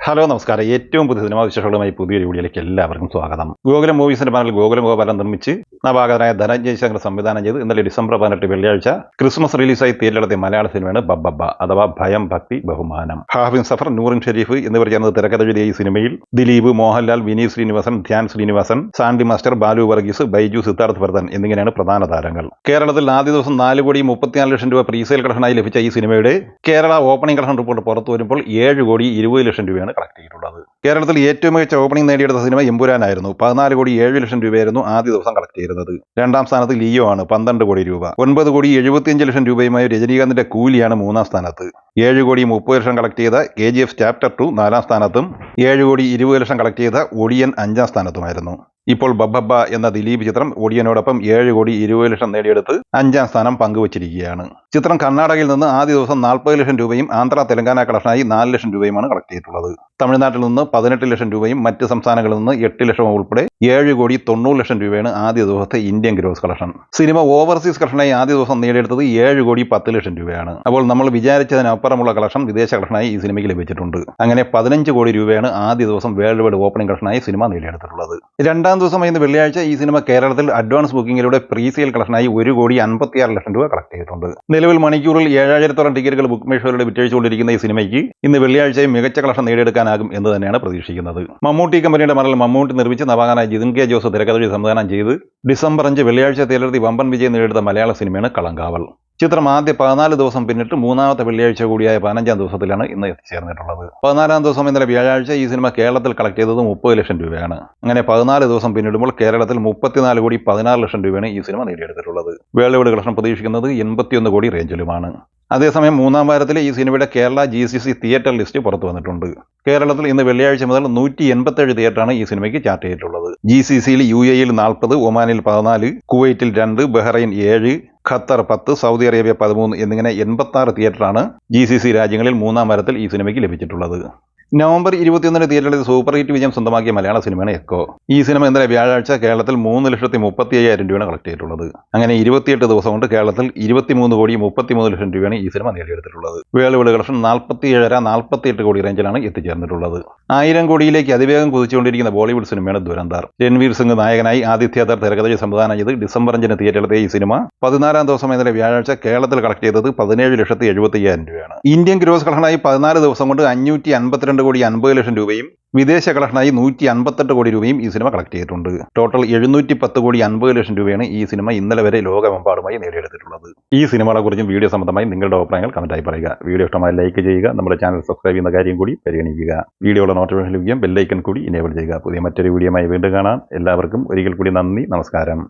Hello നമസ്കാരം. ഏറ്റവും പുതിയ സിനിമാ വിശേഷങ്ങളുമായി പുതിയൊരു വീഡിയോയിലേക്ക് എല്ലാവർക്കും സ്വാഗതം. ഗോകുലം മൂവീസിന്റെ പാനൽ ഗോകുലം ഗോപാലൻ നിർമ്മിച്ച് നവാഗതനായ ധനഞ്ജയ് ശങ്കർ സംവിധാനം ചെയ്ത് ഇന്നലെ ഡിസംബർ 18 വെള്ളിയാഴ്ച ക്രിസ്മസ് റിലീസായി തിയേറ്ററിലെത്തിയ മലയാള സിനിമയാണ് ബബ്ബബ്ബ അഥവാ ഭയം ഭക്തി ബഹുമാനം. ഹാഫിൻ സഫർ, നൂറിൻ ഷെരീഫ് എന്നിവർ ചേർന്ന് തിരക്കഥെഴുതിയ ഈ സിനിമയിൽ ദിലീപ്, മോഹൻലാൽ, വിനീത് ശ്രീനിവാസൻ, ധ്യാൻ ശ്രീനിവാസൻ, സാൻഡി മാസ്റ്റർ, ബാലു വർഗീസ്, ബൈജു, സിദ്ധാർത്ഥ് വർദ്ധൻ എന്നിങ്ങനെയാണ് പ്രധാന താരങ്ങൾ. കേരളത്തിൽ ആദ്യ ദിവസം 4,34,00,000 പ്രീസെയിൽ കളക്ഷനായി ലഭിച്ച ഈ സിനിമയുടെ കേരള ഓപ്പണിംഗ് കളക്ഷൻ റിപ്പോർട്ട് പുറത്തു വരുമ്പോൾ 7,20,00,000 കളക്ട്. കേരളത്തിൽ ഏറ്റവും മികച്ച ഓപ്പണിംഗ് നേടിയെടുത്ത സിനിമ എമ്പുരാനായിരുന്നു. 14,07,00,000 ആദ്യ ദിവസം കളക്ട് ചെയ്തത്. രണ്ടാം സ്ഥാനത്ത് ലിയോ ആണ്, 12 കോടി രൂപ. 9,75,00,000 രൂപയുമായി രജനീകാന്തിന്റെ കൂലിയാണ് മൂന്നാം സ്ഥാനത്ത്. 7,30,00,000 കളക്ട് ചെയ്ത KGF ചാപ്റ്റർ 2 നാലാം സ്ഥാനത്തും 7,20,00,000 കളക്ട് ചെയ്ത ഒടിയൻ 5ാം സ്ഥാനത്തുമായിരുന്നു. ഇപ്പോൾ ബബ്ബബ്ബ എന്ന ദിലീപ് ചിത്രം ഒടിയനോടൊപ്പം 7,20,00,000 നേടിയെടുത്ത് 5ാം സ്ഥാനം പങ്കുവച്ചിരിക്കുകയാണ്. ചിത്രം കർണാടകയിൽ നിന്ന് ആദ്യ ദിവസം 40,00,000 രൂപയും ആന്ധ്ര തെലങ്കാന കളക്ഷനായി 4,00,000 രൂപയുമാണ് കളക്ട് ചെയ്തിട്ടുള്ളത്. തമിഴ്നാട്ടിൽ നിന്ന് 18,00,000 രൂപയും മറ്റ് സംസ്ഥാനങ്ങളിൽ നിന്ന് 8,00,000 ഉൾപ്പെടെ 7,90,00,000 രൂപയാണ് ആദ്യ ദിവസത്തെ ഇന്ത്യൻ ഗ്രോസ് കളക്ഷൻ. സിനിമ ഓവർസീസ് കളക്ഷനായി ആദ്യ ദിവസം നേടിയെടുത്തത് 7,10,00,000 രൂപയാണ്. അപ്പോൾ നമ്മൾ വിചാരിച്ചതിനപ്പുറമുള്ള കളക്ഷൻ വിദേശ കളക്ഷനായി ഈ സിനിമയ്ക്ക് ലഭിച്ചിട്ടുണ്ട്. അങ്ങനെ 15 കോടി രൂപയാണ് ആദ്യ ദിവസം വേൾഡ് വൈഡ് ഓപ്പണിംഗ് കളക്ഷനായി സിനിമ നേടിയെടുത്തിട്ടുള്ളത്. രണ്ടാം ദിവസമായി ഇന്ന് വെള്ളിയാഴ്ച ഈ സിനിമ കേരളത്തിൽ അഡ്വാൻസ് ബുക്കിംഗിലൂടെ പ്രീസെയിൽ കളക്ഷനായി 1,56,00,000 രൂപ കളക്ട് ചെയ്തിട്ടുണ്ട്. നിലവിൽ മണിക്കൂറിൽ 7,000-ഓളം ടിക്കറ്റുകൾ ബുക്ക് മൈ ഷോയിലൂടെ വിറ്റഴിച്ചുകൊണ്ടിരിക്കുന്ന ഈ സിനിമയ്ക്ക് ഇന്ന് വെള്ളിയാഴ്ചയും മികച്ച കളക്ഷൻ നേടിയെടുക്കാനാകും എന്ന് തന്നെയാണ് പ്രതീക്ഷിക്കുന്നത്. മമ്മൂട്ടി കമ്പനിയുടെ മറൽ മമ്മൂട്ടി നിർമ്മിച്ച് നവാഗതനായ ജിതിൻ കെ ജോസ് തിരക്കഥ സംവിധാനം ചെയ്ത് ഡിസംബർ 5 വെള്ളിയാഴ്ച തിയേറ്ററിൽ വമ്പൻ വിജയം നേടിയെടുത്ത മലയാള സിനിമയാണ് കളങ്കാവൽ. ചിത്രം ആദ്യ 14 ദിവസം പിന്നിട്ട് മൂന്നാമത്തെ വെള്ളിയാഴ്ച കൂടിയായ 15ാം ദിവസത്തിലാണ് ഇന്ന് എത്തിച്ചേർന്നിട്ടുള്ളത്. 14ാം ദിവസം ഇന്നലെ വ്യാഴാഴ്ച ഈ സിനിമ കേരളത്തിൽ കളക്ട് ചെയ്തത് 30,00,000 രൂപയാണ്. അങ്ങനെ 14 ദിവസം പിന്നിടുമ്പോൾ കേരളത്തിൽ 34,16,00,000 രൂപയാണ് ഈ സിനിമ നേടിയെടുത്തിട്ടുള്ളത്. വേൾഡ് വൈഡ് കളക്ഷൻ പ്രതീക്ഷിക്കുന്നത് 81 കോടി റേഞ്ചിലുമാണ്. അതേസമയം മൂന്നാം വാരത്തിലെ ഈ സിനിമയുടെ കേരള GCC തിയേറ്റർ ലിസ്റ്റ് പുറത്തു വന്നിട്ടുണ്ട്. കേരളത്തിൽ ഇന്ന് വെള്ളിയാഴ്ച മുതൽ 187 തിയേറ്ററാണ് ഈ സിനിമയ്ക്ക് ചാർട്ട് ചെയ്തിട്ടുള്ളത്. GCCയിൽ UAEയിൽ 40, ഒമാനിൽ 14, കുവൈറ്റിൽ 2, ബഹ്റൈൻ 7, ഖത്തർ 10, സൗദി അറേബ്യ 13 എന്നിങ്ങനെ 86 തിയേറ്ററാണ് GCC രാജ്യങ്ങളിൽ മൂന്നാം വാരത്തിൽ ഈ സിനിമയ്ക്ക് ലഭിച്ചിട്ടുള്ളത്. നവംബർ 21 തിയേറ്ററിൽ സൂപ്പർ ഹിറ്റ് വിജയം സ്വന്തമാക്കിയ മലയാള സിനിമയാണ് എക്കോ. ഈ സിനിമ ഇന്നലെ വ്യാഴാഴ്ച കേരളത്തിൽ 3,35,000 രൂപയാണ് കളക്ട് ചെയ്തിട്ടുള്ളത്. അങ്ങനെ 28 ദിവസം കൊണ്ട് കേരളത്തിൽ 23,33,00,000 രൂപയാണ് ഈ സിനിമ നേടിയെടുത്തിട്ടുള്ളത്. വേൾഡ് വൈഡ് കളക്ഷൻ 47-48 കോടി റേഞ്ചിലാണ് എത്തിച്ചേർന്നിട്ടുള്ളത്. 1000 കോടിയിലേക്ക് അതിവേഗം കുതിച്ചുകൊണ്ടിരിക്കുന്ന ബോളിവുഡ് സിനിമയാണ് ദുരന്താർ. രൺവീർ സിംഗ് നായകനായി ആദിത്യദർ തിരക്കഥ സംവിധാനം ചെയ്ത് ഡിസംബർ 5 തിയേറ്ററിലെത്തിയ ഈ സിനിമ 14ാം ദിവസം ഇന്നലെ വ്യാഴാഴ്ച കേരളത്തിൽ കളക്ട് ചെയ്തത് 17,75,000 രൂപയാണ്. ഇന്ത്യൻ ഗ്രോസ് കളക്ഷനായി 14 ദിവസം കൊണ്ട് 552,50,00,000 രൂപയും വിദേശ കളക്ഷനായി 158 കോടി രൂപയും ഈ സിനിമ കളക്ട് ചെയ്തിട്ടുണ്ട്. ടോട്ടൽ 710,50,00,000 രൂപയാണ് ഈ സിനിമ ഇന്നലെ വരെ ലോകമെമ്പാടുമായി നേടിയെടുത്തിട്ടുള്ളത്. ഈ സിനിമകളെ കുറിച്ചും വീഡിയോ സംബന്ധമായി നിങ്ങളുടെ അഭിപ്രായങ്ങൾ കമന്റായി പറയുക. വീഡിയോ ഇഷ്ടമായി ലൈക്ക് ചെയ്യുക. നമ്മുടെ ചാനൽ സബ്സ്ക്രൈബ് ചെയ്യുന്ന കാര്യം കൂടി പരിഗണിക്കുക. വീഡിയോയുടെ നോട്ടിഫിക്കേഷൻ ലഭിക്കാൻ ബെല്ലൈക്കൺ കൂടി എനേബിൾ ചെയ്യുക. പുതിയ മറ്റൊരു വീഡിയോയുമായി വീണ്ടും കാണാം. എല്ലാവർക്കും ഒരിക്കൽ കൂടി നന്ദി, നമസ്കാരം.